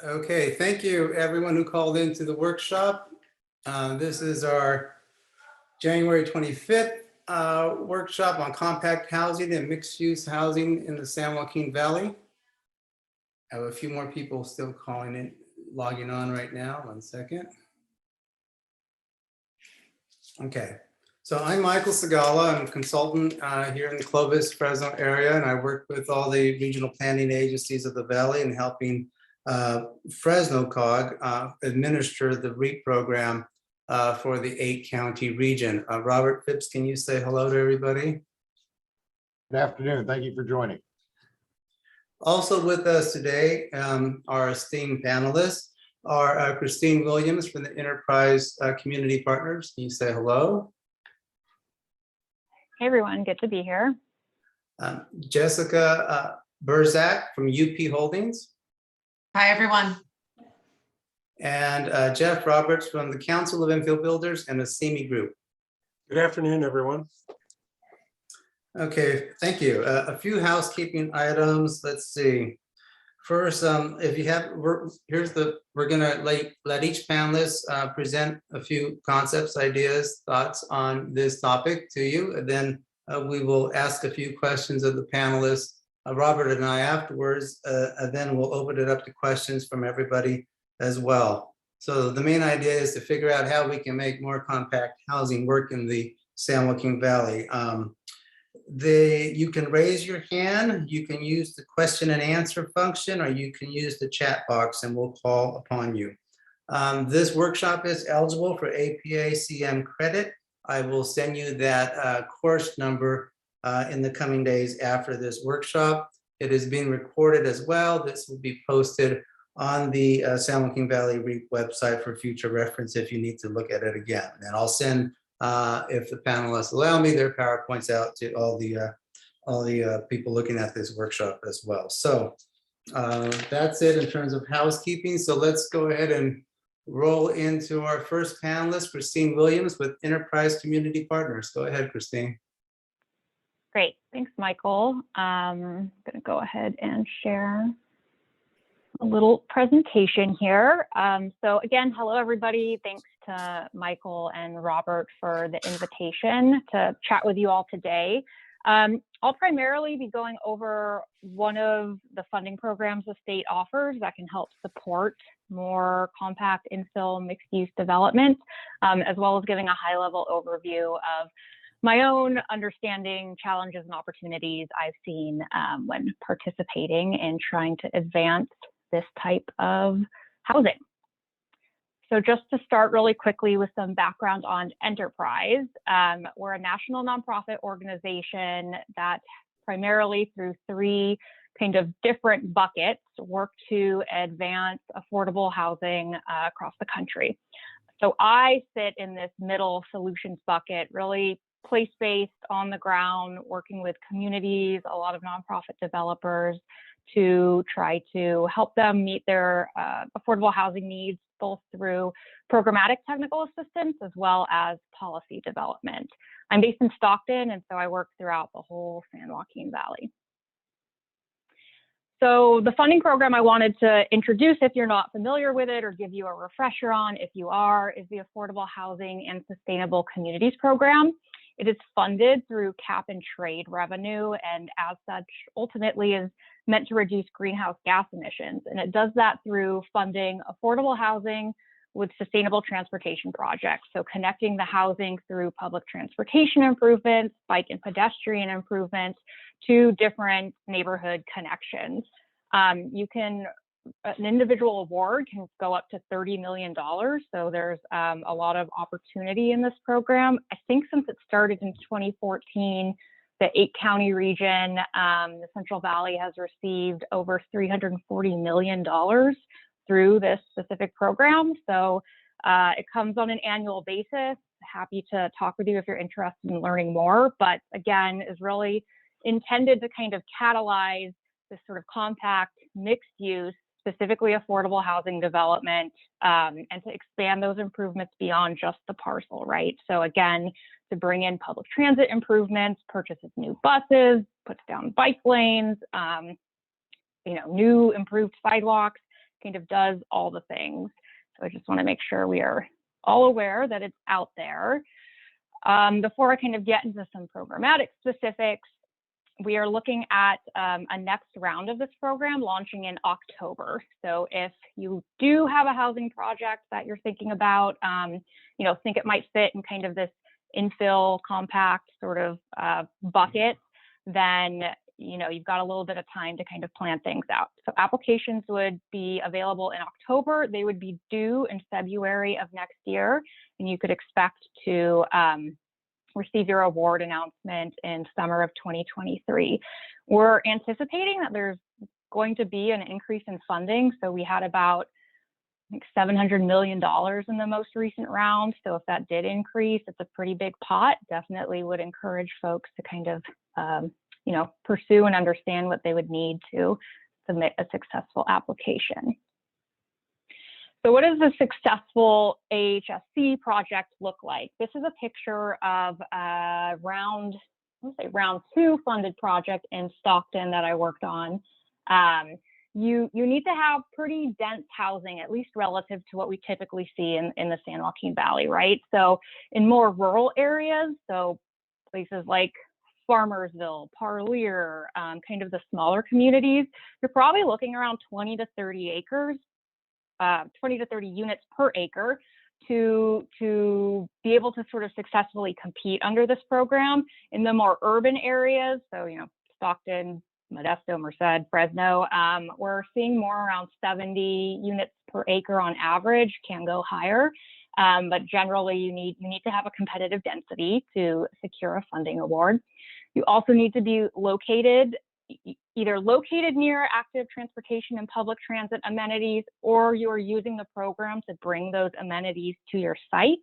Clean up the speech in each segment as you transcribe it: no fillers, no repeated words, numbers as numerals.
Okay, thank you everyone who called into the workshop. This is our January 25th workshop on compact housing and mixed-use housing in the San Joaquin Valley. I have a few more people still calling in, logging on right now. 1 second. Okay, so I'm Michael Segala. I'm a consultant here in the Clovis, Fresno area, and I work with all the regional planning agencies of the Valley and helping Fresno COG administer the REAP program for the 8-county region. Robert Phipps, can you say hello to everybody? Good afternoon. Thank you for joining. Also with us today, our esteemed panelists are Christine Williams from the Enterprise Community Partners. Can you say hello? Hey everyone, good to be here. Jessica Burzak from UP Holdings. Hi, everyone. And Jeff Roberts from the Council of Infill Builders and the CME Group. Good afternoon, everyone. Okay, thank you. A few housekeeping items. Let's see. First, if you have, we're gonna let each panelist present a few concepts, ideas, thoughts on this topic to you, and then we will ask a few questions of the panelists, Robert and I afterwards, and then we'll open it up to questions from everybody as well. So the main idea is to figure out how we can make more compact housing work in the San Joaquin Valley. You can raise your hand, you can use the question and answer function, or you can use the chat box and we'll call upon you. This workshop is eligible for APA-CM credit. I will send you that course number in the coming days after this workshop. It is being recorded as well. This will be posted on the San Joaquin Valley REAP website for future reference if you need to look at it again. And I'll send, if the panelists allow me, their PowerPoints out to all the people looking at this workshop as well. So that's it in terms of housekeeping. So let's go ahead and roll into our first panelist, Christine Williams with Enterprise Community Partners. Go ahead, Christine. Great, thanks, Michael. I'm gonna go ahead and share a little presentation here. So again, hello everybody. Thanks to Michael and Robert for the invitation to chat with you all today. I'll primarily be going over one of the funding programs the state offers that can help support more compact infill mixed-use development, as well as giving a high-level overview of my own understanding, challenges, and opportunities I've seen when participating in trying to advance this type of housing. So just to start really quickly with some background on Enterprise, we're a national nonprofit organization that primarily through 3 kind of different buckets work to advance affordable housing across the country. So I sit in this middle solutions bucket, really place-based, on the ground, working with communities, a lot of nonprofit developers to try to help them meet their affordable housing needs, both through programmatic technical assistance as well as policy development. I'm based in Stockton, and so I work throughout the whole San Joaquin Valley. So the funding program I wanted to introduce, if you're not familiar with it, or give you a refresher on if you are, is the Affordable Housing and Sustainable Communities Program. It is funded through cap and trade revenue, and as such, ultimately is meant to reduce greenhouse gas emissions. And it does that through funding affordable housing with sustainable transportation projects. So connecting the housing through public transportation improvements, bike and pedestrian improvements to different neighborhood connections. An individual award can go up to $30 million. So there's a lot of opportunity in this program. I think since it started in 2014, the 8-county region, the Central Valley, has received over $340 million through this specific program. So it comes on an annual basis. Happy to talk with you if you're interested in learning more, but again, is really intended to kind of catalyze this sort of compact mixed use, specifically affordable housing development, and to expand those improvements beyond just the parcel, right? So again, to bring in public transit improvements, purchases new buses, puts down bike lanes, new improved sidewalks, kind of does all the things. So I just want to make sure we are all aware that it's out there. Before I kind of get into some programmatic specifics, we are looking at a next round of this program launching in October. So if you do have a housing project that you're thinking about, think it might fit in kind of this infill compact sort of bucket, then you've got a little bit of time to kind of plan things out. So applications would be available in October. They would be due in February of next year, and you could expect to receive your award announcement in summer of 2023. We're anticipating that there's going to be an increase in funding. So we had about, I think, $700 million in the most recent round. So if that did increase, it's a pretty big pot. Definitely would encourage folks to kind of, pursue and understand what they would need to submit a successful application. So what does a successful AHSC project look like? This is a picture of a round 2 funded project in Stockton that I worked on. You need to have pretty dense housing, at least relative to what we typically see in the San Joaquin Valley, right? So in more rural areas, so places like Farmersville, Parlier, kind of the smaller communities, you're probably looking around 20 to 30 acres. 20 to 30 units per acre to be able to sort of successfully compete under this program. In the more urban areas, so Stockton, Modesto, Merced, Fresno, we're seeing more around 70 units per acre on average, can go higher. But generally you need to have a competitive density to secure a funding award. You also need to be either located near active transportation and public transit amenities, or you are using the program to bring those amenities to your site.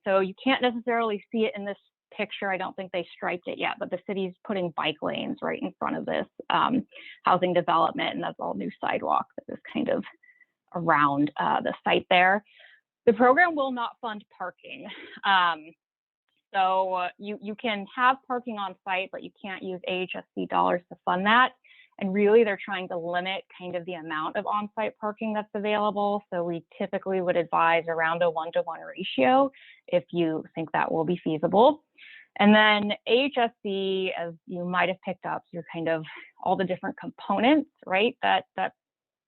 So you can't necessarily see it in this picture. I don't think they striped it yet, but the city's putting bike lanes right in front of this housing development, and that's all new sidewalk that is kind of around the site there. The program will not fund parking. So you can have parking on site, but you can't use AHSC dollars to fund that. And really, they're trying to limit kind of the amount of on-site parking that's available. So we typically would advise around a 1-to-1 ratio if you think that will be feasible. And then AHSC, as you might have picked up, you're kind of all the different components, right, that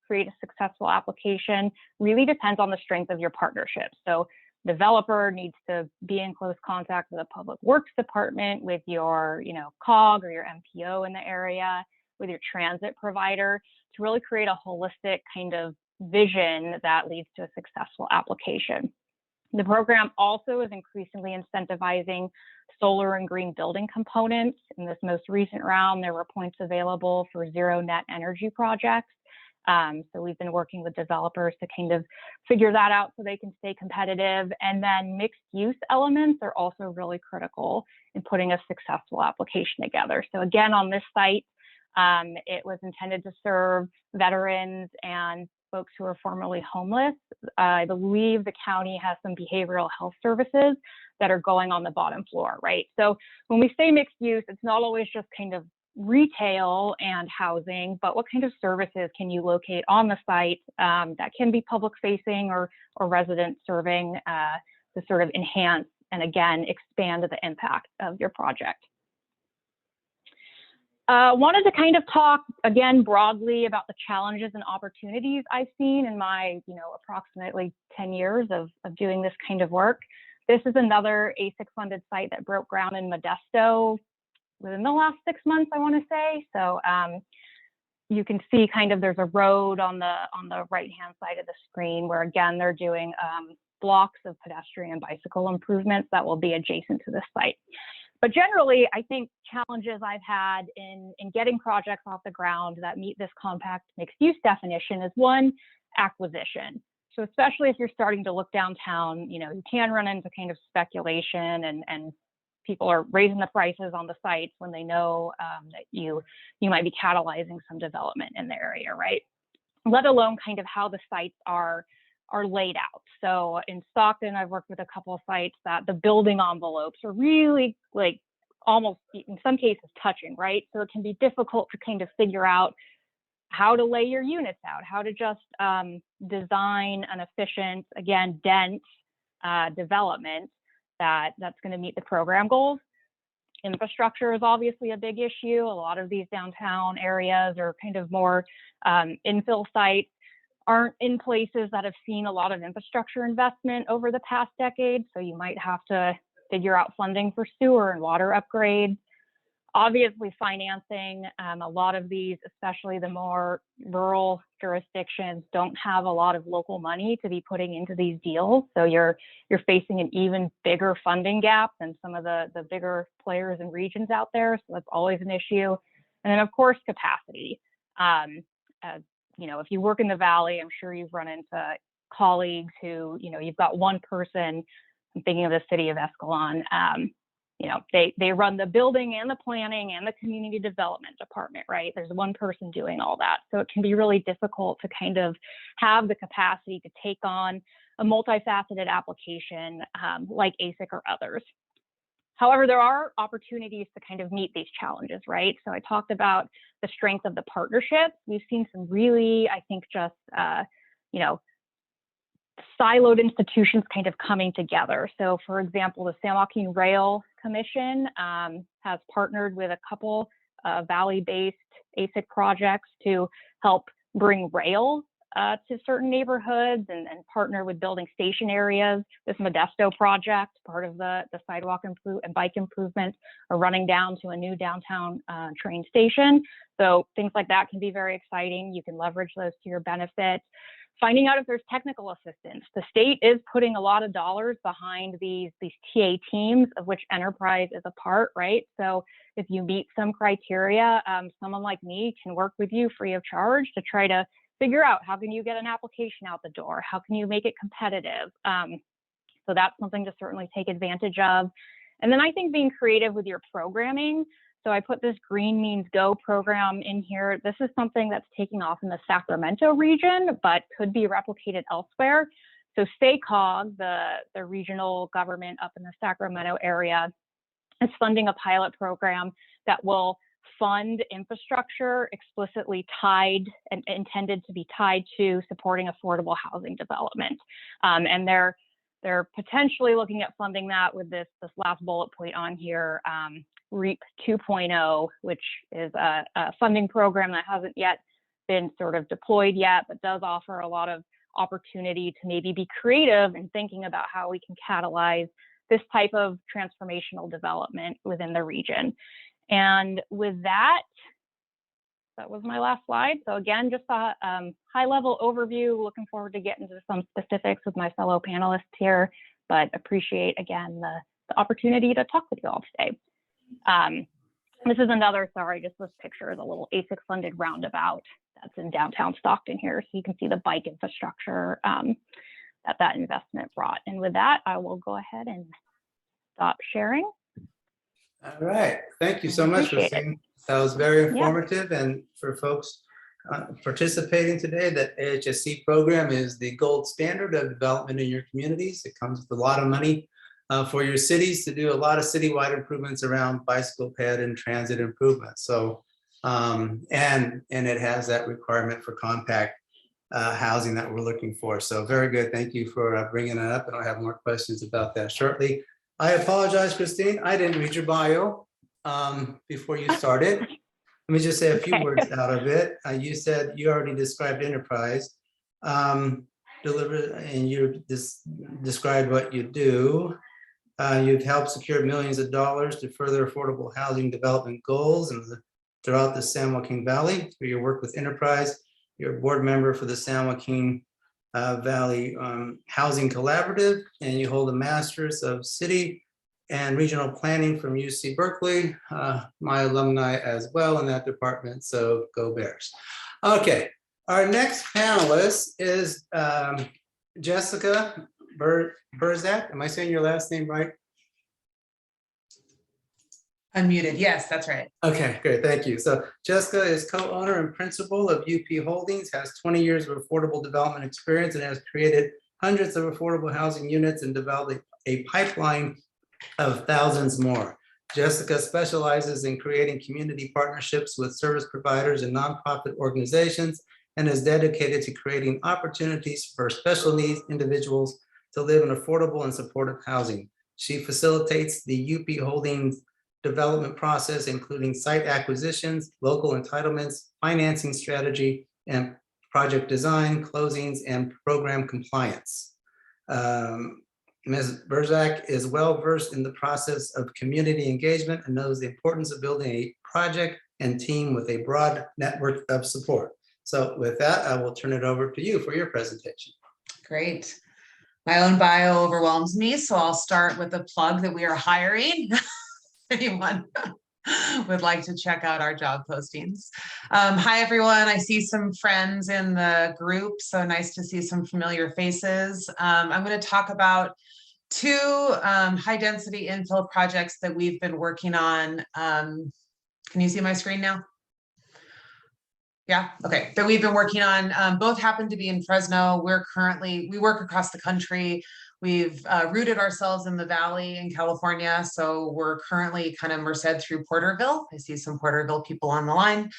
create a successful application really depends on the strength of your partnership. So developer needs to be in close contact with the public works department, with your COG or your MPO in the area, with your transit provider, to really create a holistic kind of vision that leads to a successful application. The program also is increasingly incentivizing solar and green building components. In this most recent round, there were points available for zero net energy projects. So we've been working with developers to kind of figure that out so they can stay competitive. And then mixed use elements are also really critical in putting a successful application together. So again, on this site, it was intended to serve veterans and folks who are formerly homeless. I believe the county has some behavioral health services that are going on the bottom floor, right? So when we say mixed use, it's not always just kind of retail and housing, but what kind of services can you locate on the site that can be public facing or resident serving to sort of enhance and again expand the impact of your project. Wanted to kind of talk again broadly about the challenges and opportunities I've seen in my approximately 10 years of doing this kind of work. This is another ASIC funded site that broke ground in Modesto within the last 6 months, I want to say. So you can see kind of there's a road on the right-hand side of the screen where again they're doing blocks of pedestrian and bicycle improvements that will be adjacent to this site. But generally, I think challenges I've had in getting projects off the ground that meet this compact mixed use definition is one, acquisition. So especially if you're starting to look downtown, you can run into kind of speculation and people are raising the prices on the sites when they know that you might be catalyzing some development in the area, right? Let alone kind of how the sites are laid out. So in Stockton, I've worked with a couple of sites that the building envelopes are really like almost in some cases touching, right? So it can be difficult to kind of figure out how to lay your units out, how to just design an efficient, again, dense development that's going to meet the program goals. Infrastructure is obviously a big issue. A lot of these downtown areas are kind of more infill sites, aren't in places that have seen a lot of infrastructure investment over the past decade. So you might have to figure out funding for sewer and water upgrades. Obviously, financing. A lot of these, especially the more rural jurisdictions, don't have a lot of local money to be putting into these deals. So you're facing an even bigger funding gap than some of the bigger players and regions out there. So that's always an issue. And then, of course, capacity. You know, if you work in the Valley, I'm sure you've run into colleagues who, you know, you've got one person. I'm thinking of the city of Escalon. You know, they run the building and the planning and the community development department, right? There's one person doing all that. So it can be really difficult to kind of have the capacity to take on a multifaceted application like ASIC or others. However, there are opportunities to kind of meet these challenges, right? So I talked about the strength of the partnerships. We've seen some really, I think, just, you know, siloed institutions kind of coming together. So for example, the San Joaquin Rail Commission has partnered with a couple Valley-based ASIC projects to help bring rail to certain neighborhoods and partner with building station areas. This Modesto project, part of the sidewalk and bike improvement, are running down to a new downtown train station. So things like that can be very exciting. You can leverage those to your benefit. Finding out if there's technical assistance. The state is putting a lot of dollars behind these TA teams, of which Enterprise is a part, right? So if you meet some criteria, someone like me can work with you free of charge to try to figure out how can you get an application out the door? How can you make it competitive? So that's something to certainly take advantage of. And then I think being creative with your programming. So I put this Green Means Go program in here. This is something that's taking off in the Sacramento region, but could be replicated elsewhere. So SACOG, the regional government up in the Sacramento area, is funding a pilot program that will fund infrastructure explicitly tied and intended to be tied to supporting affordable housing development. And they're potentially looking at funding that with this last bullet point on here, REAP 2.0, which is a funding program that hasn't yet been sort of deployed yet, but does offer a lot of opportunity to maybe be creative in thinking about how we can catalyze this type of transformational development within the region. And with that, that was my last slide. So again, just a high-level overview. Looking forward to getting into some specifics with my fellow panelists here, but appreciate, again, the opportunity to talk with you all today. This is another, sorry, just this picture is a little ASIC-funded roundabout that's in downtown Stockton here. So you can see the bike infrastructure that investment brought. And with that, I will go ahead and stop sharing. All right, thank you so much, Christine. That was very informative, and for folks participating today, that AHSC program is the gold standard of development in your communities. It comes with a lot of money for your cities to do a lot of citywide improvements around bicycle ped and transit improvements. So, and it has that requirement for compact housing that we're looking for. So very good. Thank you for bringing it up, and I'll have more questions about that shortly. I apologize, Christine. I didn't read your bio before you started. Let me just say a few words out of it. You said you already described Enterprise, delivered, and you described what you do. You've helped secure millions of dollars to further affordable housing development goals throughout the San Joaquin Valley through your work with Enterprise. You're a board member for the San Joaquin Valley Housing Collaborative, and you hold a Master's of City and Regional Planning from UC Berkeley, my alumni as well in that department, so go Bears. Okay, our next panelist is Jessica Burzak. Am I saying your last name right? Unmuted. Yes, that's right. Okay, great. Thank you. So Jessica is co-owner and principal of UP Holdings, has 20 years of affordable development experience, and has created hundreds of affordable housing units and developed a pipeline of thousands more. Jessica specializes in creating community partnerships with service providers and nonprofit organizations and is dedicated to creating opportunities for special needs individuals to live in affordable and supportive housing. She facilitates the UP Holdings development process, including site acquisitions, local entitlements, financing strategy, and project design, closings, and program compliance. Ms. Burzak is well-versed in the process of community engagement and knows the importance of building a project and team with a broad network of support. So with that, I will turn it over to you for your presentation. Great. My own bio overwhelms me, so I'll start with a plug that we are hiring. Anyone would like to check out our job postings. Hi, everyone. I see some friends in the group, so nice to see some familiar faces. I'm going to talk about two high-density infill projects that we've been working on. Can you see my screen now? Yeah, okay, that we've been working on. Both happen to be in Fresno. We work across the country. We've rooted ourselves in the Valley in California, so we're currently kind of Merced through Porterville. I see some Porterville people on the line.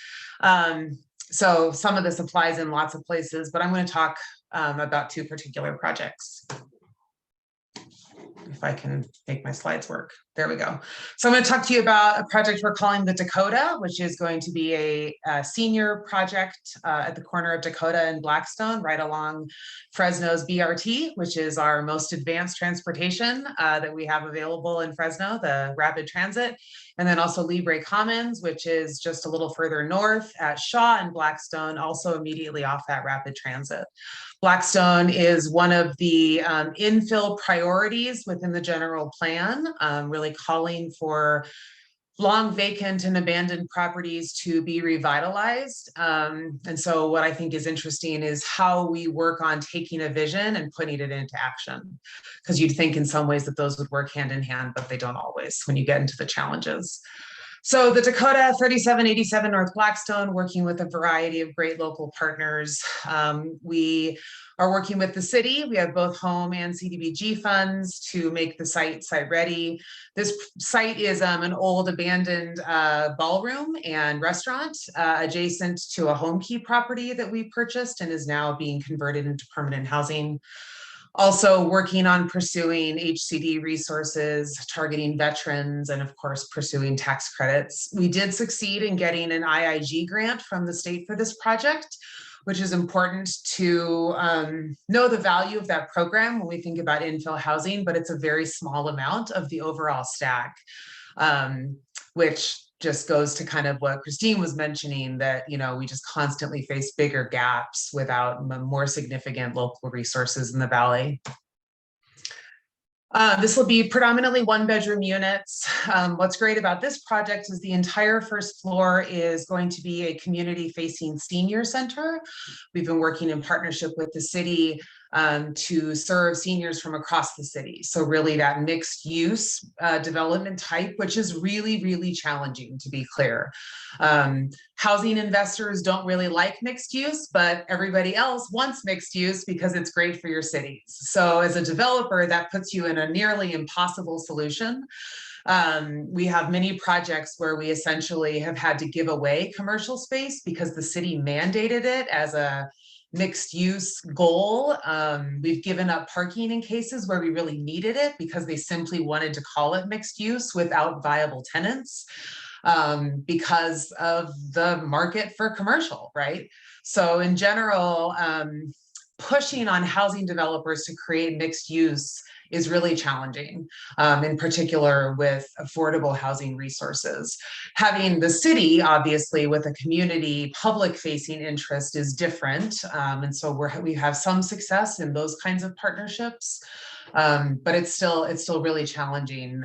So some of this applies in lots of places, but I'm going to talk about two particular projects. If I can make my slides work. There we go. So I'm going to talk to you about a project we're calling the Dakota, which is going to be a senior project at the corner of Dakota and Blackstone, right along Fresno's BRT, which is our most advanced transportation that we have available in Fresno, the rapid transit. And then also Libre Commons, which is just a little further north at Shaw and Blackstone, also immediately off that rapid transit. Blackstone is one of the infill priorities within the general plan, really calling for long vacant and abandoned properties to be revitalized. And so what I think is interesting is how we work on taking a vision and putting it into action. Because you'd think in some ways that those would work hand in hand, but they don't always when you get into the challenges. So the Dakota 3787 North Blackstone, working with a variety of great local partners. We are working with the city. We have both home and CDBG funds to make the site ready. This site is an old abandoned ballroom and restaurant adjacent to a HomeKey property that we purchased and is now being converted into permanent housing. Also working on pursuing HCD resources, targeting veterans, and of course, pursuing tax credits. We did succeed in getting an IIG grant from the state for this project, which is important to know the value of that program when we think about infill housing, but it's a very small amount of the overall stack, which just goes to kind of what Christine was mentioning, that, you know, we just constantly face bigger gaps without more significant local resources in the Valley. This will be predominantly one-bedroom units. What's great about this project is the entire first floor is going to be a community-facing senior center. We've been working in partnership with the city to serve seniors from across the city. So really that mixed use development type, which is really, really challenging, to be clear. Housing investors don't really like mixed use, but everybody else wants mixed use because it's great for your cities. So as a developer, that puts you in a nearly impossible solution. We have many projects where we essentially have had to give away commercial space because the city mandated it as a mixed use goal. We've given up parking in cases where we really needed it because they simply wanted to call it mixed use without viable tenants because of the market for commercial, right? So in general, pushing on housing developers to create mixed use is really challenging, in particular with affordable housing resources. Having the city, obviously, with a community public-facing interest is different. And so we have some success in those kinds of partnerships, but it's still really challenging.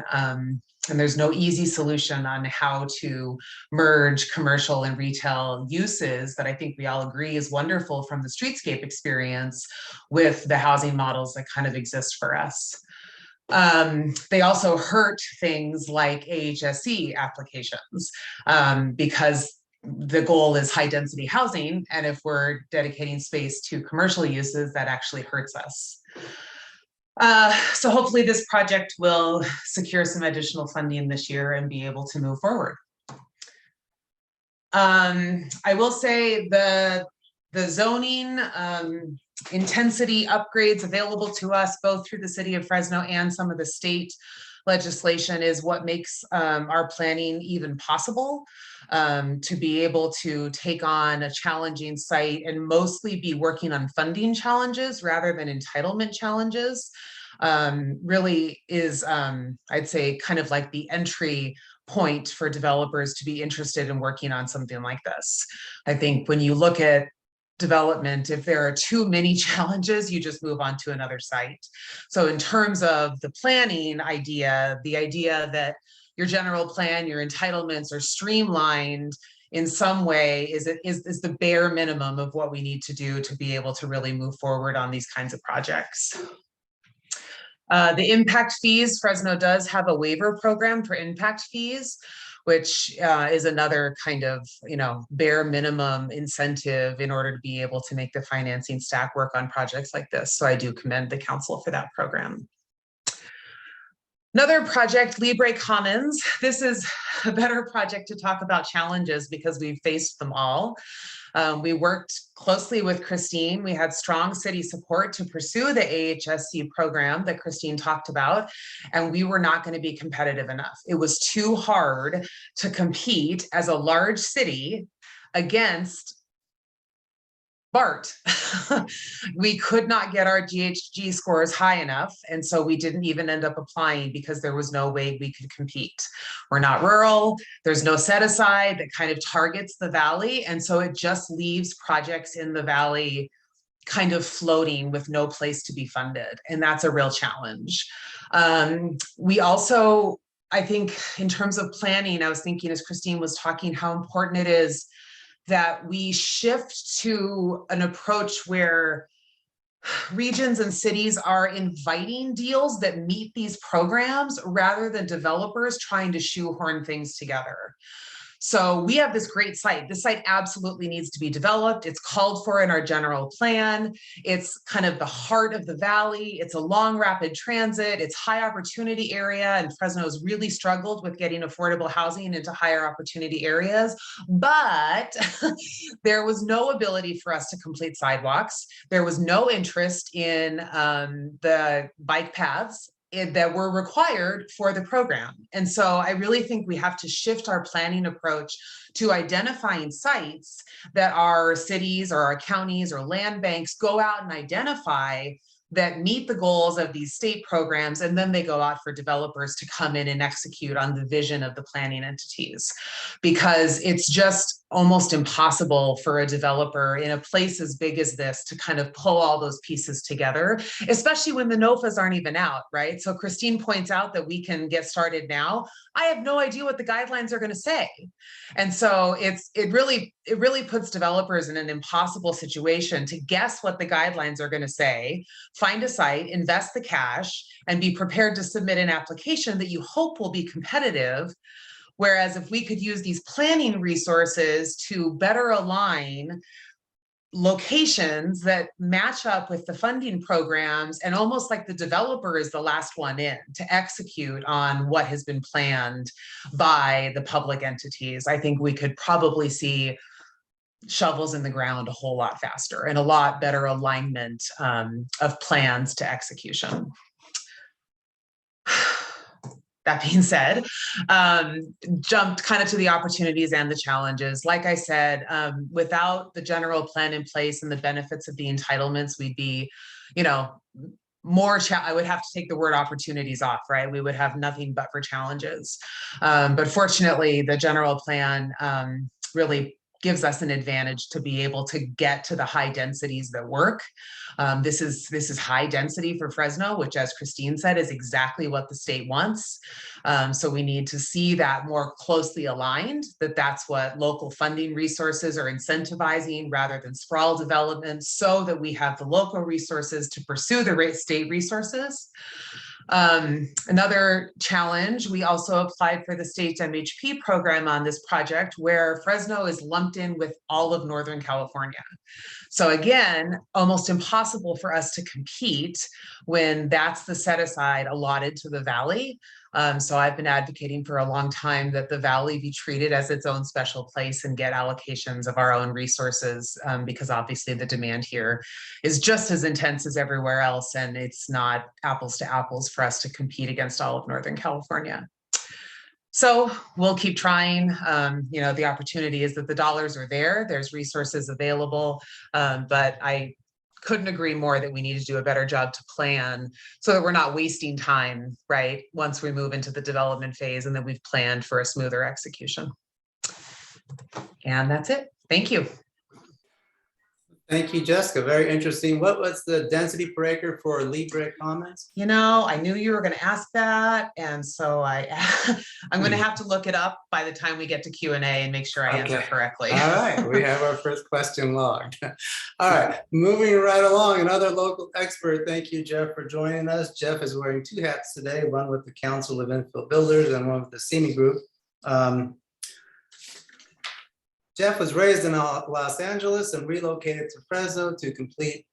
And there's no easy solution on how to merge commercial and retail uses that I think we all agree is wonderful from the streetscape experience with the housing models that kind of exist for us. They also hurt things like AHSC applications because the goal is high density housing. And if we're dedicating space to commercial uses, that actually hurts us. So hopefully this project will secure some additional funding this year and be able to move forward. I will say the zoning intensity upgrades available to us both through the city of Fresno and some of the state legislation is what makes our planning even possible, to be able to take on a challenging site and mostly be working on funding challenges rather than entitlement challenges. Really is, I'd say, kind of like the entry point for developers to be interested in working on something like this. I think when you look at development, if there are too many challenges, you just move on to another site. So in terms of the planning idea, the idea that your general plan, your entitlements are streamlined in some way is the bare minimum of what we need to do to be able to really move forward on these kinds of projects. The impact fees, Fresno does have a waiver program for impact fees, which is another kind of, bare minimum incentive in order to be able to make the financing stack work on projects like this. So I do commend the council for that program. Another project, Libre Commons. This is a better project to talk about challenges because we've faced them all. We worked closely with Christine. We had strong city support to pursue the AHSC program that Christine talked about, and we were not going to be competitive enough. It was too hard to compete as a large city against BART. We could not get our GHG scores high enough, and so we didn't even end up applying because there was no way we could compete. We're not rural, there's no set aside that kind of targets the valley, and so it just leaves projects in the valley kind of floating with no place to be funded, and that's a real challenge. We also, I think in terms of planning, I was thinking as Christine was talking how important it is that we shift to an approach where regions and cities are inviting deals that meet these programs rather than developers trying to shoehorn things together. So we have this great site. This site absolutely needs to be developed. It's called for in our general plan. It's kind of the heart of the valley. It's a long rapid transit. It's high opportunity area, and Fresno's really struggled with getting affordable housing into higher opportunity areas. But there was no ability for us to complete sidewalks. There was no interest in the bike paths that were required for the program. And so I really think we have to shift our planning approach to identifying sites that our cities or our counties or land banks go out and identify that meet the goals of these state programs, and then they go out for developers to come in and execute on the vision of the planning entities. Because it's just almost impossible for a developer in a place as big as this to kind of pull all those pieces together, especially when the NOFAs aren't even out, right? So Christine points out that we can get started now. I have no idea what the guidelines are going to say. And so it really puts developers in an impossible situation to guess what the guidelines are going to say, find a site, invest the cash, and be prepared to submit an application that you hope will be competitive. Whereas if we could use these planning resources to better align locations that match up with the funding programs, and almost like the developer is the last one in to execute on what has been planned by the public entities, I think we could probably see shovels in the ground a whole lot faster and a lot better alignment of plans to execution. That being said, jumped kind of to the opportunities and the challenges. Like I said, without the general plan in place and the benefits of the entitlements, we'd be, more, I would have to take the word opportunities off, right? We would have nothing but for challenges. But fortunately, the general plan really gives us an advantage to be able to get to the high densities that work. This is high density for Fresno, which, as Christine said, is exactly what the state wants. So we need to see that more closely aligned, that's what local funding resources are incentivizing rather than sprawl development, so that we have the local resources to pursue the state resources. Another challenge, we also applied for the state's MHP program on this project, where Fresno is lumped in with all of Northern California. So again, almost impossible for us to compete when that's the set aside allotted to the Valley. So I've been advocating for a long time that the Valley be treated as its own special place and get allocations of our own resources, because obviously the demand here is just as intense as everywhere else, and it's not apples to apples for us to compete against all of Northern California. So we'll keep trying. The opportunity is that the dollars are there, there's resources available, but I couldn't agree more that we need to do a better job to plan so that we're not wasting time, right? Once we move into the development phase and that we've planned for a smoother execution. And that's it. Thank you. Thank you, Jessica. Very interesting. What was the density per acre for Libre Commons? I knew you were going to ask that. And so I'm going to have to look it up by the time we get to Q&A and make sure I answer Okay. correctly. All right, we have our first question logged. All right, moving right along, another local expert. Thank you, Jeff, for joining us. Jeff is wearing two hats today, one with the Council of Infill Builders and one with the CME Group. Jeff was raised in Los Angeles and relocated to Fresno to complete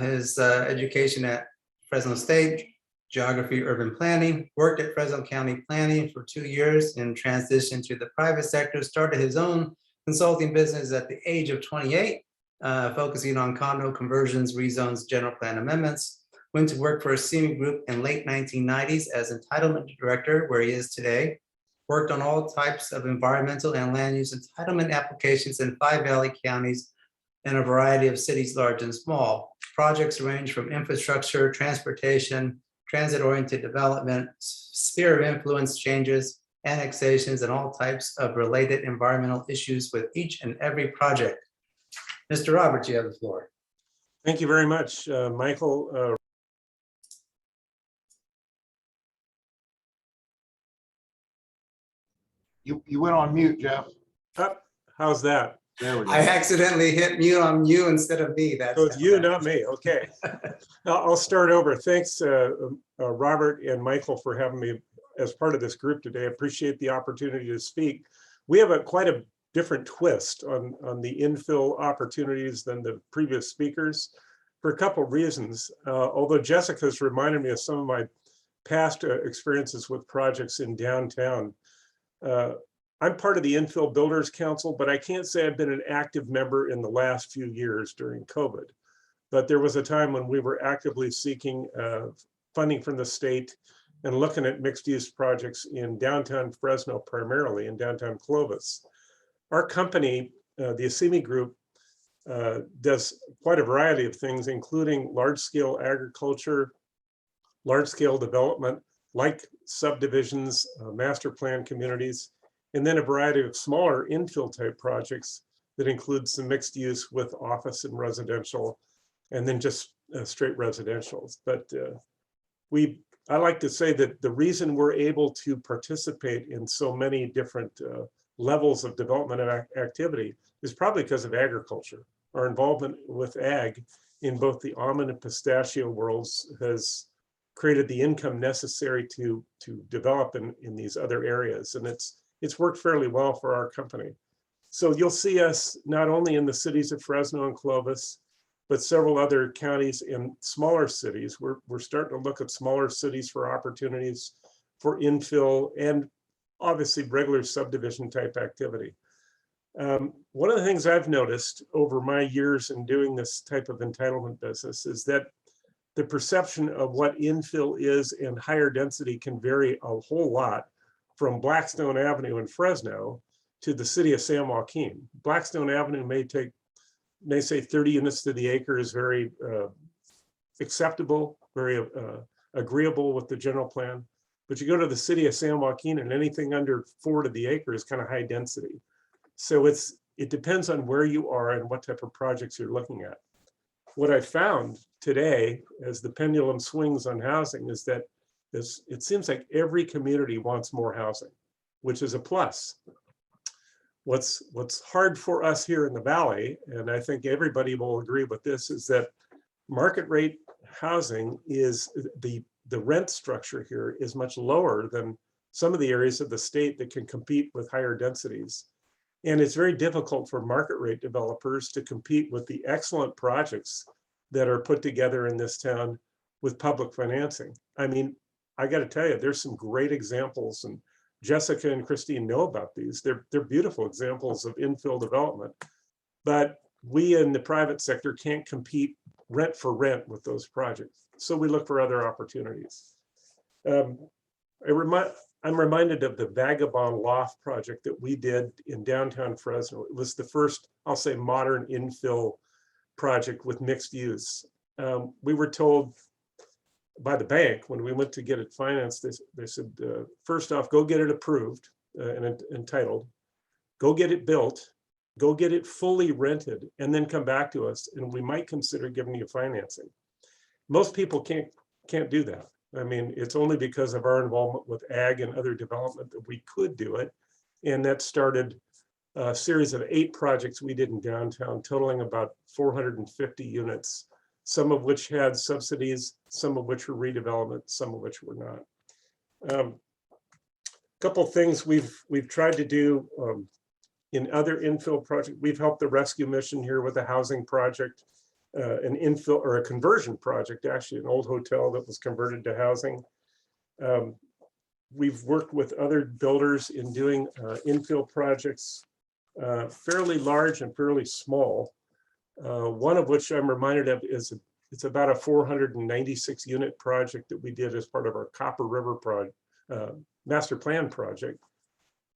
his education at Fresno State, geography, urban planning, worked at Fresno County Planning for 2 years and transitioned to the private sector, started his own consulting business at the age of 28, focusing on condo conversions, rezones, general plan amendments, went to work for a CME Group in late 1990s as entitlement director, where he is today, worked on all types of environmental and land use entitlement applications in 5 Valley counties in a variety of cities, large and small. Projects range from infrastructure, transportation, transit-oriented development, sphere of influence changes, annexations, and all types of related environmental issues with each and every project. Mr. Roberts, you have the floor. Thank you very much, Michael. You went on mute, Jeff. How's that? There we go. I accidentally hit mute on you instead of me. That's So it's you, not me. Okay. I'll start over. Thanks, Robert and Michael, for having me as part of this group today. I appreciate the opportunity to speak. We have quite a different twist on the infill opportunities than the previous speakers for a couple of reasons. Although Jessica's reminded me of some of my past experiences with projects in downtown. I'm part of the Infill Builders Council, but I can't say I've been an active member in the last few years during COVID. But there was a time when we were actively seeking funding from the state and looking at mixed use projects in downtown Fresno, primarily in downtown Clovis. Our company, the Acimi Group, does quite a variety of things, including large scale agriculture, large scale development, like subdivisions, master plan communities, and then a variety of smaller infill type projects that include some mixed use with office and residential, and then just straight residentials. But I like to say that the reason we're able to participate in so many different levels of development and activity is probably because of agriculture. Our involvement with ag in both the almond and pistachio worlds has created the income necessary to develop in these other areas. And it's worked fairly well for our company. So you'll see us not only in the cities of Fresno and Clovis, but several other counties in smaller cities. We're starting to look at smaller cities for opportunities for infill and obviously regular subdivision type activity. One of the things I've noticed over my years in doing this type of entitlement business is that the perception of what infill is and higher density can vary a whole lot from Blackstone Avenue in Fresno to the city of San Joaquin. Blackstone Avenue may say 30 units to the acre is very acceptable, very agreeable with the general plan. But you go to the city of San Joaquin and anything under 4 to the acre is kind of high density. So it depends on where you are and what type of projects you're looking at. What I found today, as the pendulum swings on housing, is that it seems like every community wants more housing, which is a plus. What's hard for us here in the Valley, and I think everybody will agree with this, is that market rate housing is the rent structure here is much lower than some of the areas of the state that can compete with higher densities. And it's very difficult for market rate developers to compete with the excellent projects that are put together in this town with public financing. I mean, I got to tell you, there's some great examples, and Jessica and Christine know about these. They're beautiful examples of infill development, but we in the private sector can't compete rent for rent with those projects. So we look for other opportunities. I'm reminded of the Vagabond Loft project that we did in downtown Fresno. It was the first, I'll say, modern infill project with mixed use. We were told by the bank when we went to get it financed, they said, first off, go get it approved and entitled, go get it built, go get it fully rented, and then come back to us and we might consider giving you financing. Most people can't do that. I mean, it's only because of our involvement with ag and other development that we could do it. And that started a series of 8 projects we did in downtown, totaling about 450 units, some of which had subsidies, some of which were redevelopment, some of which were not. Couple things we've tried to do in other infill projects. We've helped the rescue mission here with a housing project, an infill or a conversion project, actually an old hotel that was converted to housing. We've worked with other builders in doing infill projects, fairly large and fairly small. One of which I'm reminded of is it's about a 496 unit project that we did as part of our Copper River master plan project.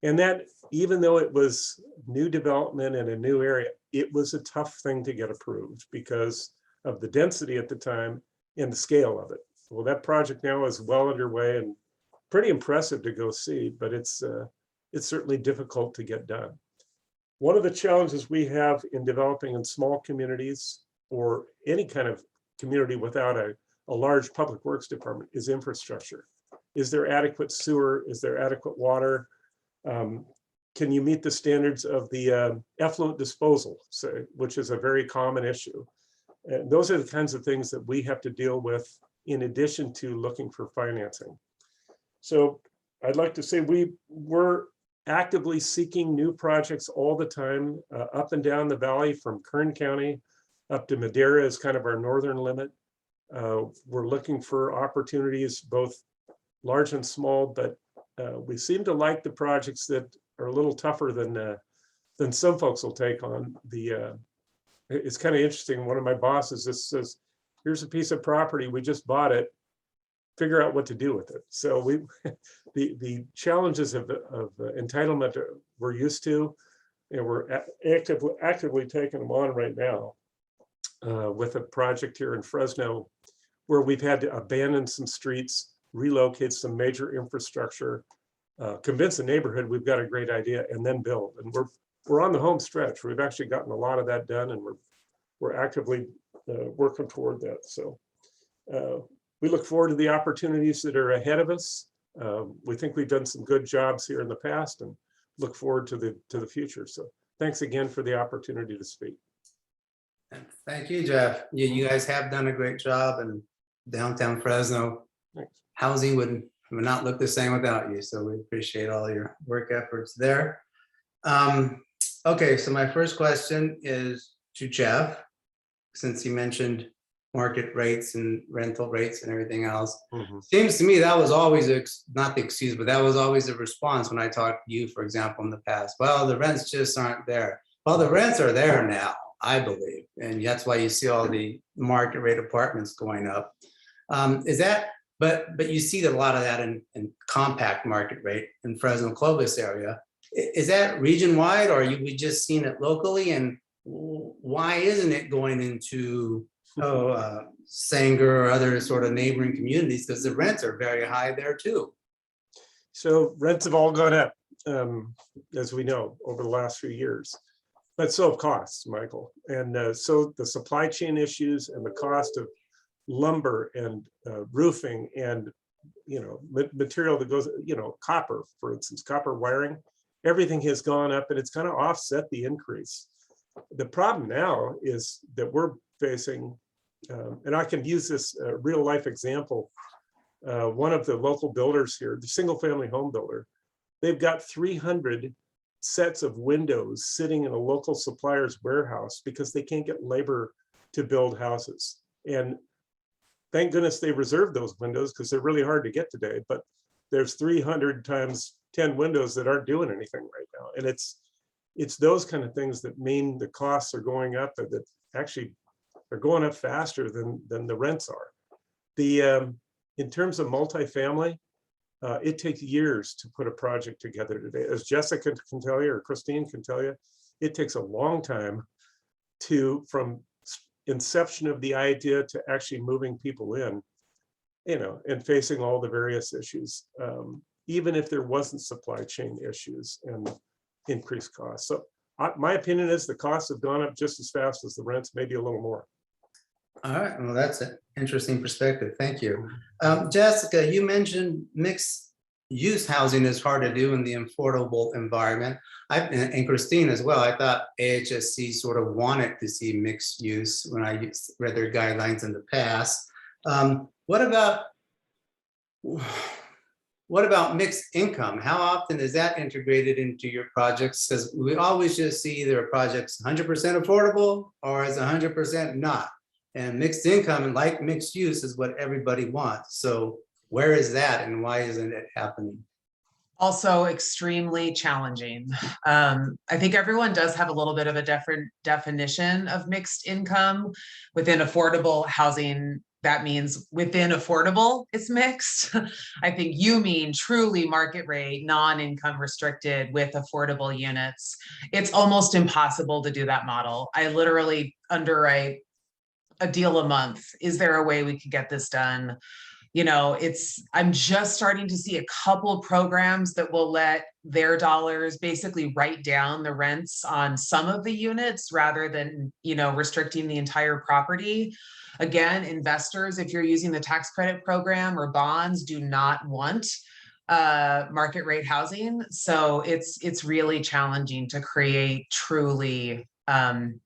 And that, even though it was new development in a new area, it was a tough thing to get approved because of the density at the time and the scale of it. Well, that project now is well underway and pretty impressive to go see, but it's certainly difficult to get done. One of the challenges we have in developing in small communities or any kind of community without a large public works department is infrastructure. Is there adequate sewer? Is there adequate water? Can you meet the standards of the effluent disposal, which is a very common issue? And those are the kinds of things that we have to deal with in addition to looking for financing. So I'd like to say we're actively seeking new projects all the time, up and down the valley from Kern County up to Madera is kind of our northern limit. We're looking for opportunities, both large and small, but we seem to like the projects that are a little tougher than some folks will take on. It's kind of interesting. One of my bosses just says, here's a piece of property, we just bought it, figure out what to do with it. So the challenges of entitlement we're used to, and we're actively taking them on right now with a project here in Fresno where we've had to abandon some streets, relocate some major infrastructure, convince the neighborhood we've got a great idea, and then build. And we're on the home stretch. We've actually gotten a lot of that done, and we're actively working toward that. So we look forward to the opportunities that are ahead of us. We think we've done some good jobs here in the past, and look forward to the future. So thanks again for the opportunity to speak. Thank you, Jeff. You guys have done a great job in downtown Fresno. Thanks. Housing would not look the same without you, so we appreciate all your work efforts there. Okay, so my first question is to Jeff, since he mentioned market rates and rental rates and everything else. Mm-hmm. Seems to me that was always not the excuse, but that was always a response when I talked to you, for example, in the past. Well, the rents just aren't there. Well, the rents are there now, I believe, and that's why you see all the market rate apartments going up. Is that? But you see a lot of that in compact market rate in Fresno Clovis area. Is that region wide, or we just seen it locally? And why isn't it going into Sanger or other sort of neighboring communities? Because the rents are very high there too. So rents have all gone up, as we know, over the last few years. But so have costs, Michael. And so the supply chain issues and the cost of lumber and roofing and material that goes, copper, for instance, copper wiring, everything has gone up, and it's kind of offset the increase. The problem now is that we're facing, and I can use this real life example. One of the local builders here, the single family home builder, they've got 300 sets of windows sitting in a local supplier's warehouse because they can't get labor to build houses. And thank goodness they reserved those windows because they're really hard to get today, but there's 300 times 10 windows that aren't doing anything right now. And it's those kind of things that mean the costs are going up, that actually are going up faster than the rents are. In terms of multifamily, it takes years to put a project together today. As Jessica can tell you, or Christine can tell you, it takes a long time from inception of the idea to actually moving people in, and facing all the various issues, even if there wasn't supply chain issues and increased costs. So my opinion is the costs have gone up just as fast as the rents, maybe a little more. All right, well, that's an interesting perspective. Thank you. Jessica, you mentioned mixed use housing is hard to do in the affordable environment. And Christine as well, I thought AHSC sort of wanted to see mixed use when I read their guidelines in the past. What about mixed income? How often is that integrated into your projects? Because we always just see either a project's 100% affordable or is 100% not. And mixed income and like mixed use is what everybody wants. So where is that and why isn't it happening? Also extremely challenging. I think everyone does have a little bit of a different definition of mixed income. Within affordable housing, that means within affordable, it's mixed. I think you mean truly market rate, non-income restricted with affordable units. It's almost impossible to do that model. I literally underwrite a deal a month. Is there a way we could get this done? I'm just starting to see a couple programs that will let their dollars basically write down the rents on some of the units rather than, restricting the entire property. Again, investors, if you're using the tax credit program or bonds, do not want market rate housing. So it's really challenging to create truly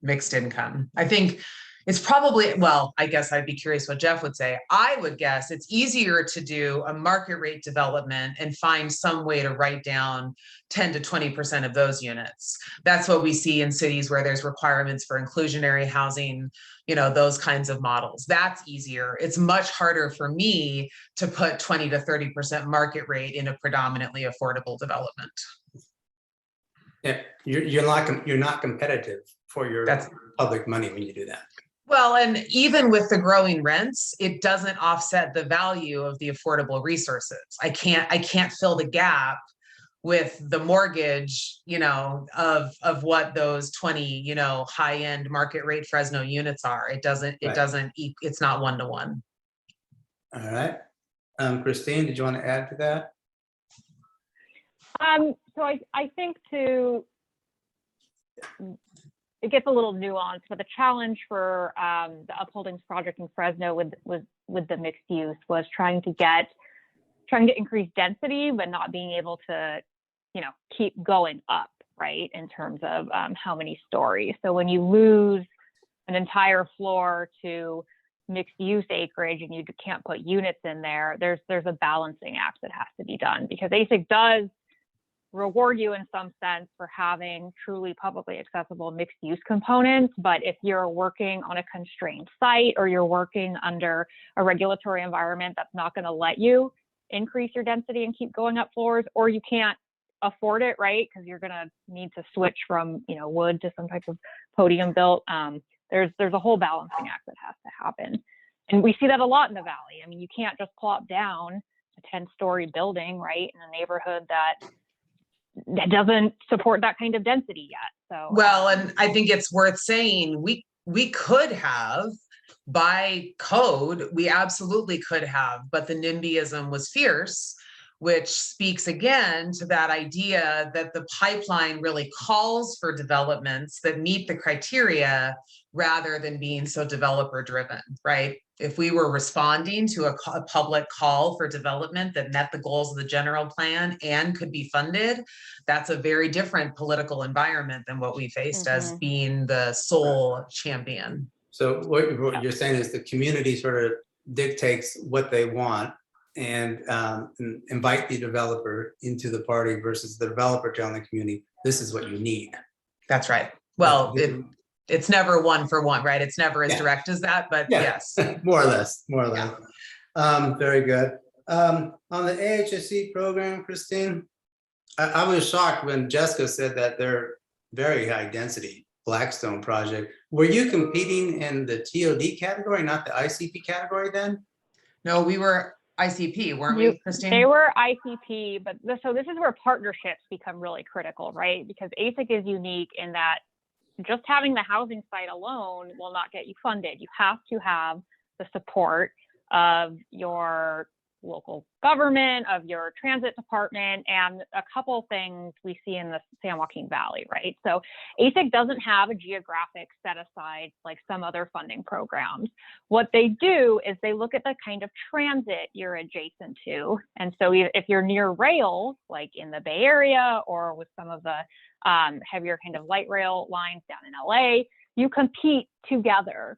mixed income. I think it's probably, well, I guess I'd be curious what Jeff would say. I would guess it's easier to do a market rate development and find some way to write down 10 to 20% of those units. That's what we see in cities where there's requirements for inclusionary housing, those kinds of models. That's easier. It's much harder for me to put 20 to 30% market rate in a predominantly affordable development. Yeah, you're not competitive for your public money when you do that. Well, and even with the growing rents, it doesn't offset the value of the affordable resources. I can't fill the gap with the mortgage, of what those 20, high-end market rate Fresno units are. It's not one-to-one. All right. Christine, did you want to add to that? So I think it gets a little nuanced, but the challenge for the Upholdings project in Fresno with the mixed use was trying to increase density, but not being able to, keep going up, right, in terms of how many stories. So when you lose an entire floor to mixed use acreage and you can't put units in there, there's a balancing act that has to be done, because ASIC does reward you in some sense for having truly publicly accessible mixed use components. But if you're working on a constrained site or you're working under a regulatory environment that's not going to let you increase your density and keep going up floors, or you can't afford it, right, because you're going to need to switch from wood to some type of podium built, there's a whole balancing act that has to happen. And we see that a lot in the Valley. I mean, you can't just plop down a 10-story building, right, in a neighborhood that doesn't support that kind of density yet. So well, and I think it's worth saying we could have, by code, we absolutely could have, but the NIMBYism was fierce, which speaks again to that idea that the pipeline really calls for developments that meet the criteria rather than being so developer driven, right? If we were responding to a public call for development that met the goals of the general plan and could be funded, that's a very different political environment than what we faced as being the sole champion. So what you're saying is the community sort of dictates what they want, and invite the developer into the party versus the developer telling the community, this is what you need. That's right. Well, Yeah. it's never one for one, right? It's never as Yeah. direct as that, but Yeah. yes. More or less. Very good. On the AHSC program, Christine, I was shocked when Jessica said that they're very high density Blackstone project. Were you competing in the TOD category, not the ICP category then? No, we were ICP, weren't You- we, Christine? They were ICP, but so this is where partnerships become really critical, right? Because ASIC is unique in that just having the housing site alone will not get you funded. You have to have the support of your local government, of your transit department, and a couple things we see in the San Joaquin Valley, right? So ASIC doesn't have a geographic set aside like some other funding programs. What they do is they look at the kind of transit you're adjacent to. And so if you're near rail, like in the Bay Area or with some of the heavier kind of light rail lines down in LA, you compete together.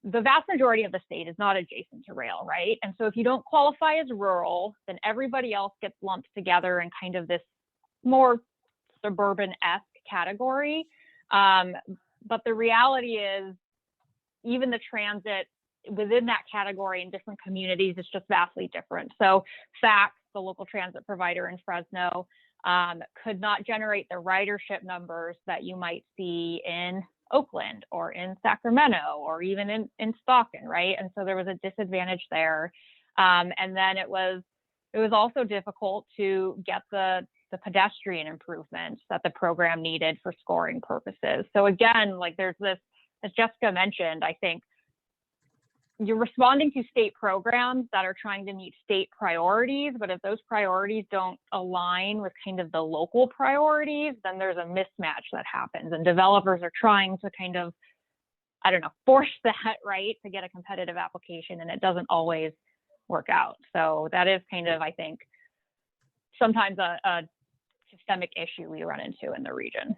The vast majority of the state is not adjacent to rail, right? And so if you don't qualify as rural, then everybody else gets lumped together in kind of this more suburban-esque category. But the reality is, even the transit within that category in different communities is just vastly different. So FACTS, the local transit provider in Fresno, could not generate the ridership numbers that you might see in Oakland or in Sacramento or even in Stockton, right? And so there was a disadvantage there. And then it was also difficult to get the pedestrian improvements that the program needed for scoring purposes. So again, like there's this, as Jessica mentioned, I think you're responding to state programs that are trying to meet state priorities, but if those priorities don't align with kind of the local priorities, then there's a mismatch that happens. And developers are trying to kind of, I don't know, force that, right, to get a competitive application, and it doesn't always work out. So that is kind of, I think, sometimes a systemic issue we run into in the region.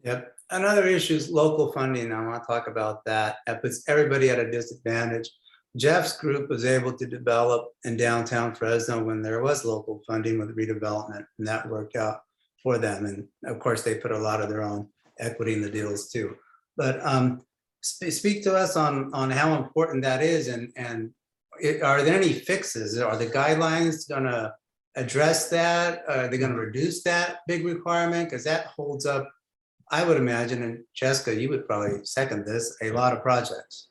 Yep. Another issue is local funding. I want to talk about that. That puts everybody at a disadvantage. Jeff's group was able to develop in downtown Fresno when there was local funding with redevelopment, and that worked out for them. And of course, they put a lot of their own equity in the deals too. But speak to us on how important that is, and are there any fixes? Are the guidelines going to address that? Are they going to reduce that big requirement? Because that holds up, I would imagine, and Jessica, you would probably second this, a lot of projects.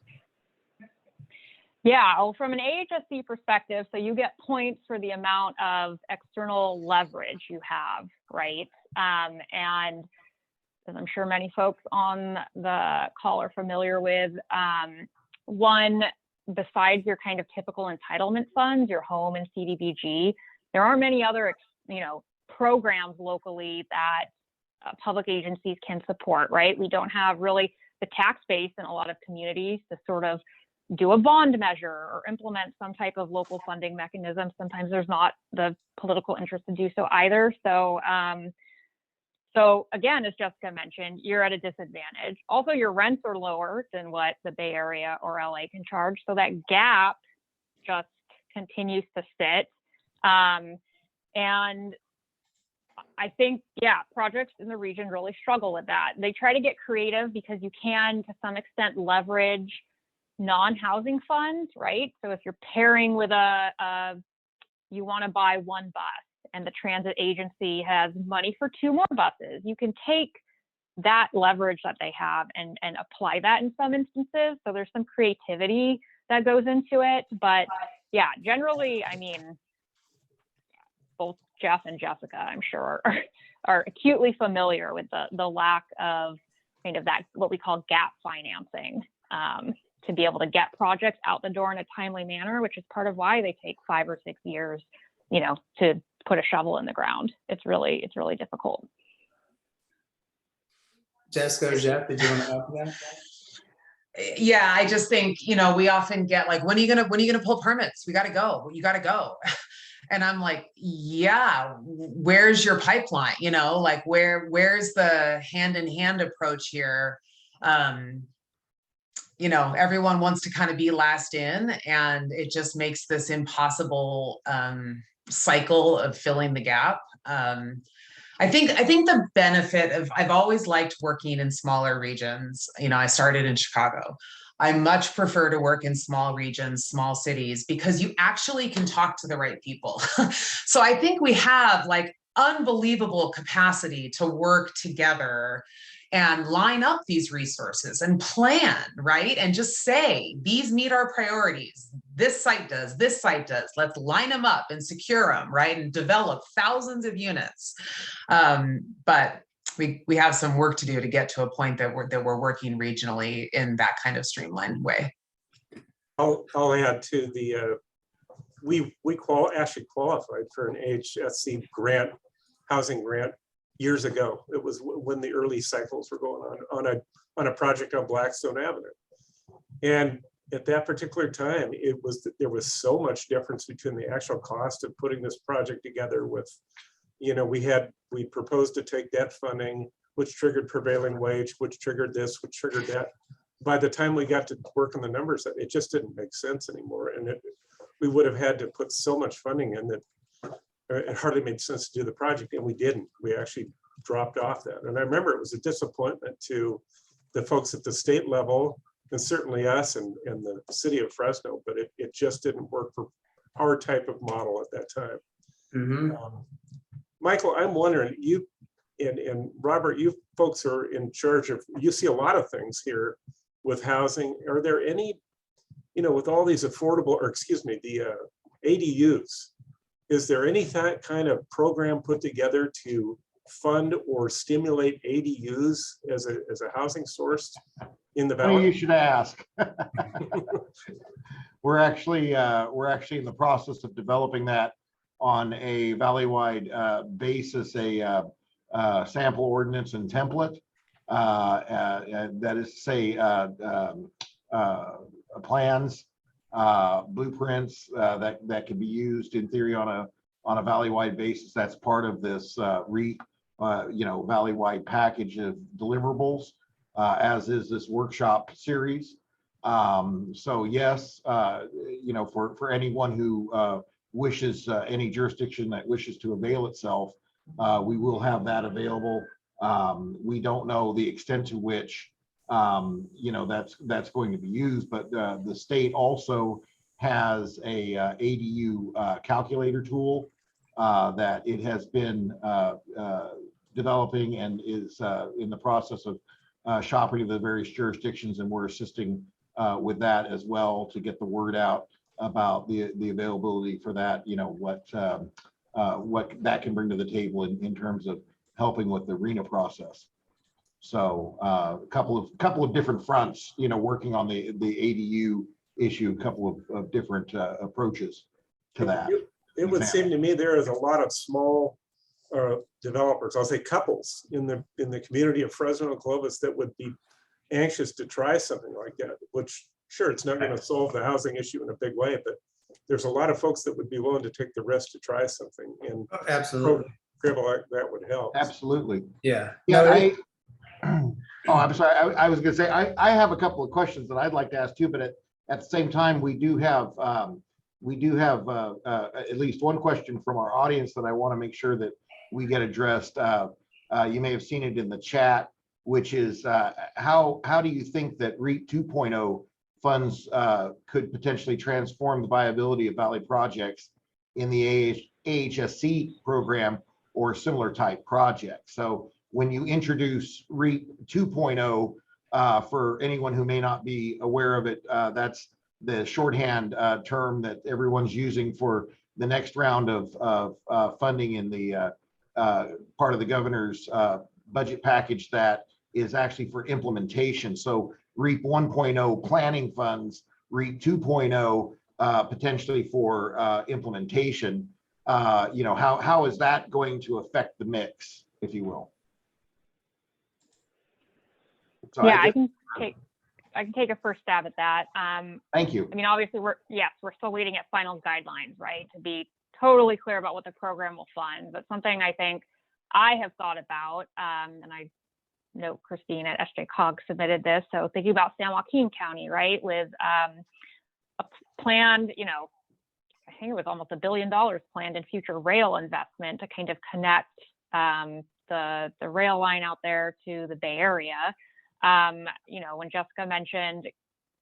Yeah, well, from an AHSC perspective, so you get points for the amount of external leverage you have, right? And as I'm sure many folks on the call are familiar with, one, besides your kind of typical entitlement funds, your home and CDBG, there aren't many other, programs locally that public agencies can support, right? We don't have really the tax base in a lot of communities to sort of do a bond measure or implement some type of local funding mechanism. Sometimes there's not the political interest to do so either. So, so again, as Jessica mentioned, you're at a disadvantage. Also, your rents are lower than what the Bay Area or LA can charge. So that gap just continues to sit. And I think, yeah, projects in the region really struggle with that. They try to get creative because you can, to some extent, leverage non-housing funds, right? So if you're pairing with you want to buy one bus and the transit agency has money for 2 more buses, you can take that leverage that they have and apply that in some instances. So there's some creativity that goes into it. But yeah, generally, I mean, both Jeff and Jessica, I'm sure, are acutely familiar with the lack of kind of that, what we call gap financing, to be able to get projects out the door in a timely manner, which is part of why they take 5 or 6 years, to put a shovel in the ground. It's really difficult. Jessica or Jeff, did you want to add to that? Yeah, I just think, we often get like, when are you gonna pull permits? We gotta go, you gotta go. And I'm like, yeah, where's your pipeline? Like where's the hand-in-hand approach here? you know, everyone wants to kind of be last in, and it just makes this impossible cycle of filling the gap. I think the benefit of, I've always liked working in smaller regions. You know, I started in Chicago. I much prefer to work in small regions, small cities, because you actually can talk to the right people. So I think we have like unbelievable capacity to work together and line up these resources and plan, right? And just say, these meet our priorities. This site does, this site does. Let's line them up and secure them, right? And develop thousands of units. But we have some work to do to get to a point that we're working regionally in that kind of streamlined way. I'll add to the, we actually qualified for an HSC grant, housing grant years ago. It was when the early cycles were going on a project on Blackstone Avenue. And at that particular time, there was so much difference between the actual cost of putting this project together with, you know, we proposed to take debt funding, which triggered prevailing wage, which triggered this, which triggered that. By the time we got to work on the numbers, it just didn't make sense anymore. And we would have had to put so much funding in that it hardly made sense to do the project, and we didn't. We actually dropped off that. And I remember it was a disappointment to the folks at the state level, and certainly us and the city of Fresno, but it just didn't work for our type of model at that time. Mhm. Michael, I'm wondering, you and Robert, you folks are in charge of, you see a lot of things here with housing. Are there any, you know, with all these affordable, or excuse me, the ADUs, is there any kind of program put together to fund or stimulate ADUs as a housing source in the Funny you valley? should ask. We're actually in the process of developing that on a valley-wide basis, a sample ordinance and template. That is to say, plans, blueprints that can be used in theory on a valley-wide basis. That's part of this valley-wide package of deliverables, as is this workshop series. So yes, for anyone who wishes, any jurisdiction that wishes to avail itself, we will have that available. We don't know the extent to which that's going to be used, but the state also has a ADU calculator tool that it has been developing and is in the process of shopping to the various jurisdictions, and we're assisting with that as well to get the word out about the availability for that, what that can bring to the table in terms of helping with the RENA process. So a couple of different fronts, working on the ADU issue, a couple of different approaches to that. It would seem to me there is a lot of small developers, I'll say couples in the community of Fresno and Clovis that would be anxious to try something like that, which sure, it's not going to solve the housing issue in a big way, but there's a lot of folks that would be willing to take the risk to try something, and Oh, absolutely. program like that would help. Absolutely. Yeah. Yeah. I'm sorry. I was going to say, I have a couple of questions that I'd like to ask too, but at the same time, we do have at least one question from our audience that I want to make sure that we get addressed. You may have seen it in the chat, which is how do you think that REAP 2.0 funds could potentially transform the viability of Valley projects in the AHSC program or similar type projects? So when you introduce REAP 2.0, for anyone who may not be aware of it, that's the shorthand term that everyone's using for the next round of funding in the part of the governor's budget package that is actually for implementation. So REAP 1.0 planning funds, REAP 2.0 potentially for implementation. How is that going to affect the mix, if you will? So Yeah, I can take a first stab at that. Thank you. I mean, obviously, we're still waiting at final guidelines, right, to be totally clear about what the program will fund. But something I think I have thought about, and I note Christine at SJCOG submitted this. So thinking about San Joaquin County, right, with a planned, you know, I think it was almost $1 billion planned in future rail investment to kind of connect the rail line out there to the Bay Area. You know, when Jessica mentioned,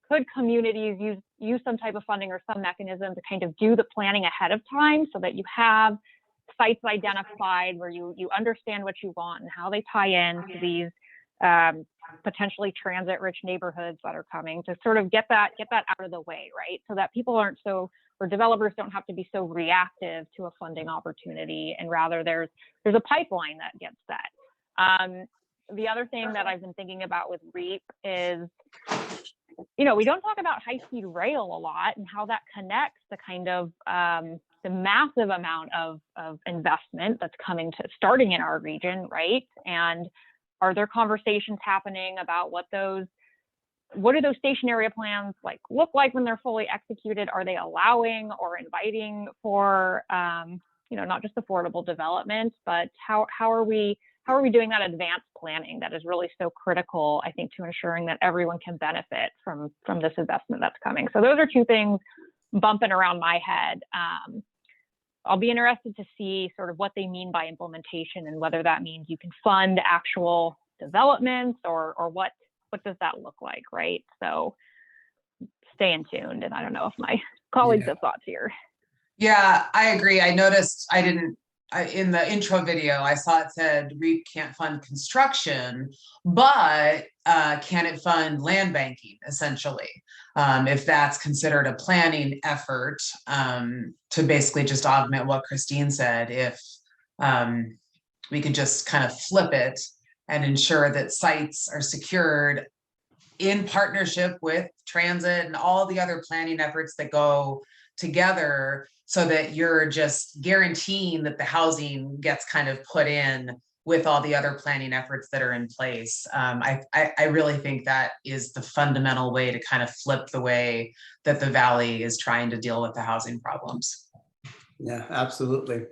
could communities use some type of funding or some mechanism to kind of do the planning ahead of time so that you have sites identified where you understand what you want and how they tie in to these potentially transit-rich neighborhoods that are coming, to sort of get that out of the way, right? So that people aren't so, or developers don't have to be so reactive to a funding opportunity, and rather there's a pipeline that gets set. The other thing that I've been thinking about with REAP is, you know, we don't talk about high-speed rail a lot and how that connects the kind of the massive amount of investment that's starting in our region, right? And are there conversations happening about what do those station area plans look like when they're fully executed? Are they allowing or inviting for you know, not just affordable development, but how are we doing that advanced planning that is really so critical, I think, to ensuring that everyone can benefit from this investment that's coming? So those are two things bumping around my head. I'll be interested to see sort of what they mean by implementation and whether that means you can fund actual developments or what does that look like, right? So staying tuned. And I don't know if my colleagues have thoughts here. Yeah, I agree. I noticed in the intro video, I saw it said REAP can't fund construction, but can it fund land banking, essentially? If that's considered a planning effort, to basically just augment what Christine said, if we could just kind of flip it and ensure that sites are secured in partnership with transit and all the other planning efforts that go together, so that you're just guaranteeing that the housing gets kind of put in with all the other planning efforts that are in place. I really think that is the fundamental way to kind of flip the way that the Valley is trying to deal with the housing problems. Yeah, absolutely.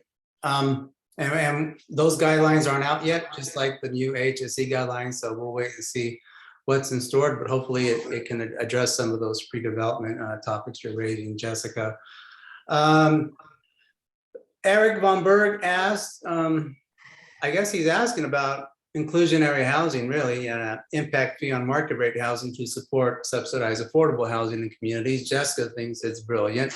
And those guidelines aren't out yet, just like the new HSE guidelines. So we'll wait and see what's in store, but hopefully it can address some of those pre-development topics you're raising, Jessica. Eric Von Berg asked, I guess he's asking about inclusionary housing, really, and an impact fee on market rate housing to support subsidized affordable housing in communities. Jessica thinks it's brilliant.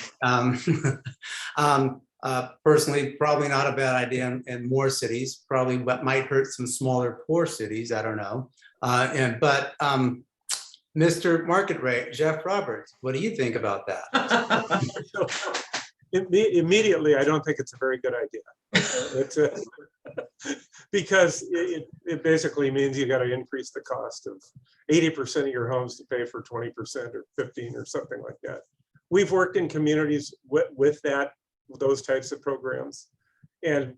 Personally, probably not a bad idea in more cities, probably what might hurt some smaller, poor cities, I don't know. But Mr. Market Rate, Jeff Roberts, what do you think about that? Immediately, I don't think it's a very good idea. Because it basically means you got to increase the cost of 80% of your homes to pay for 20% or 15 or something like that. We've worked in communities with those types of programs, and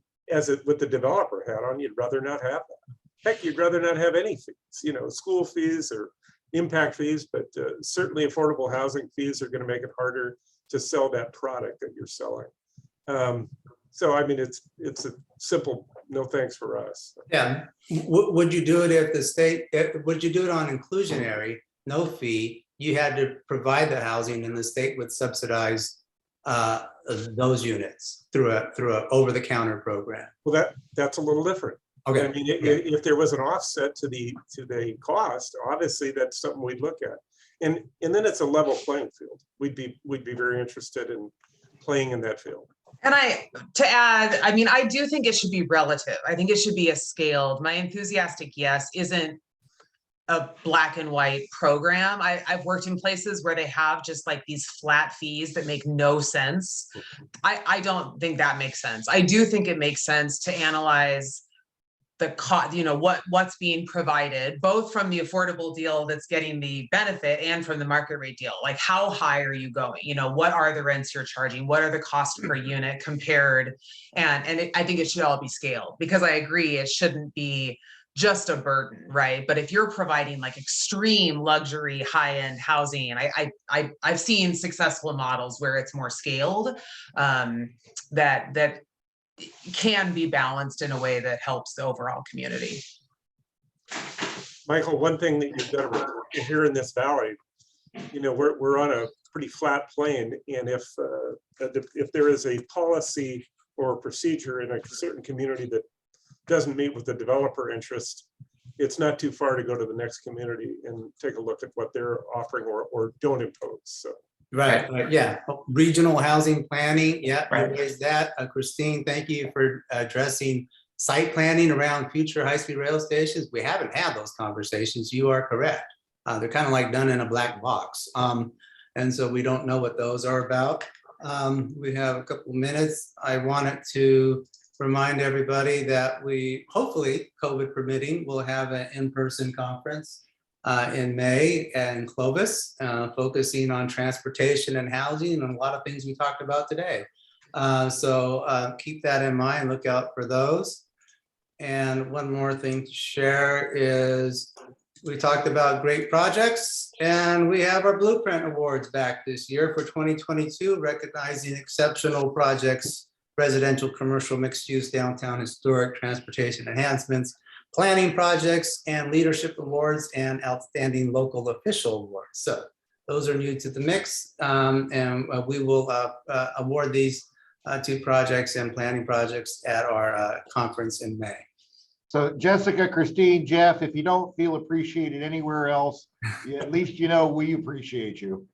with the developer hat on, you'd rather not have that. Heck, you'd rather not have any fees, you know, school fees or impact fees, but certainly affordable housing fees are going to make it harder to sell that product that you're selling. So I mean, it's a simple no thanks for us. Yeah, would you do it if the state? Would you do it on inclusionary, no fee? You had to provide the housing, and the state would subsidize those units through a over-the-counter program. Well, that's a little different. Okay. I mean, if there was an offset to the cost, obviously that's something we'd look at. And then it's a level playing field. We'd be very interested in playing in that field. And to add, I mean, I do think it should be relative. I think it should be a scaled. My enthusiastic yes isn't a black and white program. I've worked in places where they have just like these flat fees that make no sense. I don't think that makes sense. I do think it makes sense to analyze the cost, you know, what's being provided, both from the affordable deal that's getting the benefit and from the market rate deal. Like, how high are you going? You know, what are the rents you're charging? What are the costs per unit compared? And I think it should all be scaled, because I agree it shouldn't be just a burden, right? But if you're providing like extreme luxury, high-end housing, I've seen successful models where it's more scaled, that can be balanced in a way that helps the overall community. Michael, one thing that you've got to remember here in this valley, you know, we're on a pretty flat plane, and if there is a policy or procedure in a certain community that doesn't meet with the developer interest, it's not too far to go to the next community and take a look at what they're offering or don't impose. So. Right, yeah, regional housing planning, yeah, you Right. raised that. Christine, thank you for addressing site planning around future high-speed rail stations. We haven't had those conversations, you are correct. They're kind of like done in a black box. And so we don't know what those are about. We have a couple minutes. I wanted to remind everybody that we, hopefully, COVID permitting, will have an in-person conference in May in Clovis, focusing on transportation and housing and a lot of things we talked about today. So keep that in mind, look out for those. And one more thing to share is we talked about great projects, and we have our Blueprint Awards back this year for 2022, recognizing exceptional projects, residential, commercial, mixed use, downtown, historic, transportation enhancements, planning projects, and leadership awards, and outstanding local official awards. So those are new to the mix, and we will award these two projects and planning projects at our conference in May. So Jessica, Christine, Jeff, if you don't feel appreciated anywhere else, at least you know we appreciate you.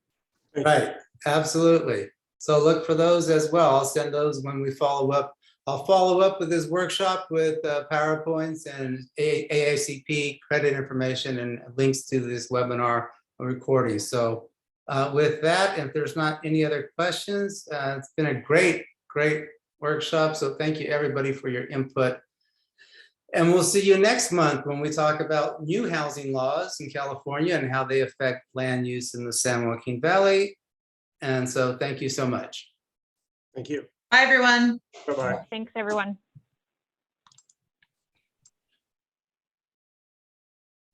Right, absolutely. So look for those as well. I'll send those when we follow up. I'll follow up with this workshop with PowerPoints and AACP credit information and links to this webinar recording. So with that, if there's not any other questions, it's been a great workshop. So thank you everybody for your input. And we'll see you next month when we talk about new housing laws in California and how they affect land use in the San Joaquin Valley. And so thank you so much. Thank you. Bye, everyone. Bye-bye. Thanks, everyone.